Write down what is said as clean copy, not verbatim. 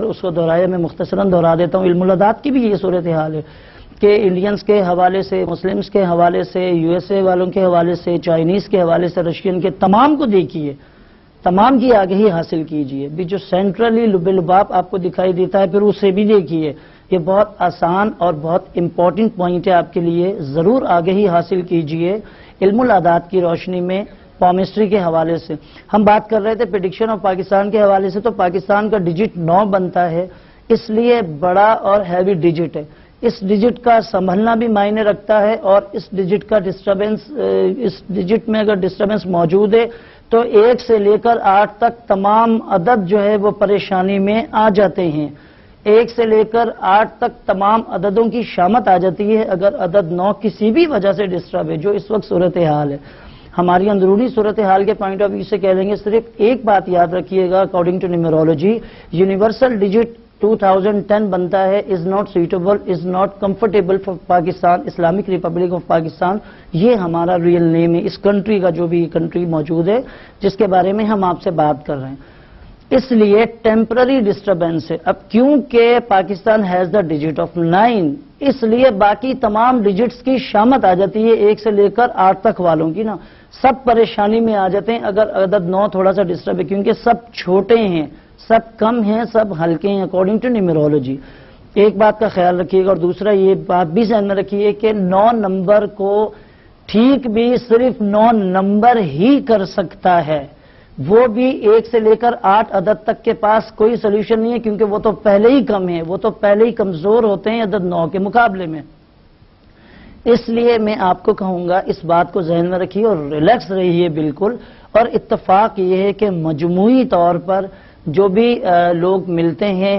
اس کو دہرایا، میں مختصراً دہرا دیتا ہوں۔ علم العداد کی بھی یہ صورتحال ہے کہ انڈینز کے حوالے سے، مسلمز کے حوالے سے، یو ایس اے والوں کے حوالے سے، چائنیز کے حوالے سے، رشین کے، تمام کو دیکھیے، تمام کی آگہی حاصل کیجئے۔ بھی جو سینٹرلی لب لباب آپ کو دکھائی دیتا ہے، پھر اسے بھی دیکھیے۔ یہ بہت آسان اور بہت امپورٹنٹ پوائنٹ ہے آپ کے لیے، ضرور آگہی حاصل کیجئے علم العداد کی روشنی میں۔ پامسٹری کے حوالے سے ہم بات کر رہے تھے، پریڈکشن آف پاکستان کے حوالے سے، تو پاکستان کا ڈیجٹ 9 بنتا ہے، اس لیے بڑا اور ہیوی ڈیجٹ ہے۔ اس ڈیجٹ کا سنبھلنا بھی معنی رکھتا ہے، اور اس ڈیجٹ کا ڈسٹربنس، اس ڈیجٹ میں اگر ڈسٹربنس موجود ہے تو 1 سے لے کر 8 تک تمام عدد جو ہے وہ پریشانی میں آ جاتے ہیں۔ 1 سے لے کر 8 تک تمام عددوں کی شامت آ جاتی ہے اگر عدد 9 کسی بھی وجہ سے ڈسٹرب ہے، جو اس وقت صورتحال ہے۔ ہماری اندرونی صورتحال کے پوائنٹ آف ویو سے کہہ لیں گے، صرف ایک بات یاد رکھیے گا، اکارڈنگ ٹو نیومرولوجی، یونیورسل ڈیجٹ 2010 بنتا ہے، is not suitable, is not comfortable for Pakistan, Islamic republic of Pakistan. یہ ہمارا ریئل نیم ہے اس کنٹری کا، جو بھی کنٹری موجود ہے جس کے بارے میں ہم آپ سے بات کر رہے ہیں۔ اس لیے ٹیمپرری ڈسٹربنس ہے۔ اب کیونکہ Pakistan has the digit of 9، اس لیے باقی تمام ڈیجٹس کی شامت آ جاتی ہے 1 سے لے کر 8 تک والوں کی نا، سب پریشانی میں آ جاتے ہیں اگر عدد 9 تھوڑا سا ڈسٹرب ہے، کیونکہ سب چھوٹے ہیں، سب کم ہیں، سب ہلکے ہیں اکارڈنگ ٹو نیومرولوجی۔ ایک بات کا خیال رکھیے گا، اور دوسرا یہ بات بھی ذہن میں رکھیے کہ 9 نمبر کو ٹھیک بھی صرف 9 نمبر ہی کر سکتا ہے، وہ بھی 1 سے لے کر 8 عدد تک کے پاس کوئی سولوشن نہیں ہے، کیونکہ وہ تو پہلے ہی کم ہیں، وہ تو پہلے ہی کمزور ہوتے ہیں عدد 9 کے مقابلے میں۔ اس لیے میں آپ کو کہوں گا اس بات کو ذہن میں رکھیے اور ریلیکس رہیے بالکل۔ اور اتفاق یہ ہے کہ مجموعی طور پر جو بھی لوگ ملتے ہیں